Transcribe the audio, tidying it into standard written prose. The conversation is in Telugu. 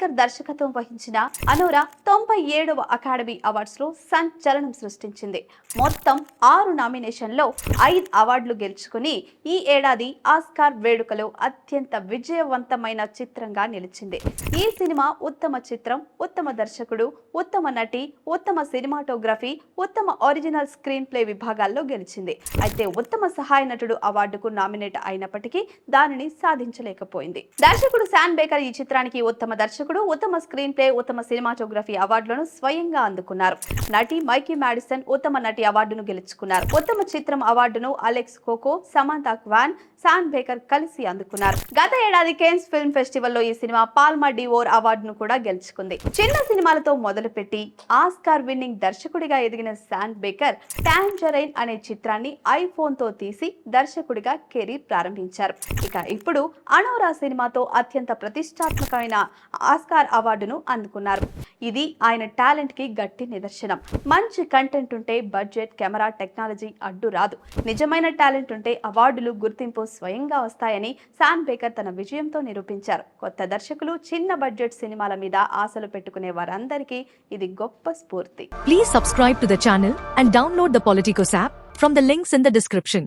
బేకర్ దర్శకత్వం వహించిన అనోరా 97వ అకాడమీ అవార్డ్స్ లో సంచలనం సృష్టించింది. మొత్తం 6 నామినేషన్లో 5 అవార్డులు గెలుచుకుని ఈ ఏడాది ఆస్కార్ వేడుకలో అత్యంత విజయవంతమైన చిత్రంగా నిలిచింది. ఈ సినిమా ఉత్తమ చిత్రం, ఉత్తమ దర్శకుడు, ఉత్తమ నటి, ఉత్తమ సినిమాటోగ్రఫీ, ఉత్తమ ఒరిజినల్ స్క్రీన్ ప్లే విభాగాల్లో గెలిచింది. అయితే ఉత్తమ సహాయ నటుడు అవార్డుకు నామినేట్ అయినప్పటికీ దానిని సాధించలేకపోయింది. దర్శకుడు శాన్ బేకర్ ఈ చిత్రానికి ఉత్తమ దర్శకుడు, ఉత్తమ స్క్రీన్ ప్లే, ఉత్తమ సినిమాటోగ్రఫీ అవార్డులను స్వయంగా అందుకున్నారు. నటి మైకీ మాడిసన్ ఉత్తమ నటి అవార్డును గెలుచుకున్నారు. ఉత్తమ చిత్రం అవార్డును Alex Coco, Samantha Quan, Sean Baker కలిసి అందుకున్నారు. గత ఏడాది కేన్స్ ఫిల్మ్ ఫెస్టివల్లో ఈ సినిమా పాల్మా డివోర్ అవార్డును కూడా గెలుచుకుంది. చిన్న సినిమాలతో మొదలుపెట్టి ఆస్కార్ విన్నింగ్ దర్శకుడిగా ఎదిగిన శాన్ బేకర్ టాంజరైన్ అనే చిత్రాన్ని ఐఫోన్ తో తీసి దర్శకుడిగా కెరీర్ ప్రారంభించారు. ఇక ఇప్పుడు అనోరా సినిమాతో అత్యంత ప్రతిష్టాత్మకమైన ఆస్కార్ అవార్డును అందుకున్నారు. ఇది ఆయన టాలెంట్ కి గట్టి నిదర్శనం. మంచి కంటెంట్ ఉంటే బడ్జెట్, కెమెరా, టెక్నాలజీ అడ్డు రాదు. నిజమైన టాలెంట్ ఉంటే అవార్డులు, గుర్తింపు స్వయంగా వస్తాయని శాన్ బేకర్ తన విజయంతో నిరూపించారు. కొత్త దర్శకులు, చిన్న బడ్జెట్ సినిమాల మీద ఆశలు పెట్టుకునే వారందరికీ ఇది గొప్ప స్ఫూర్తి. Please subscribe to the channel and download the Politicos app from the links in the description.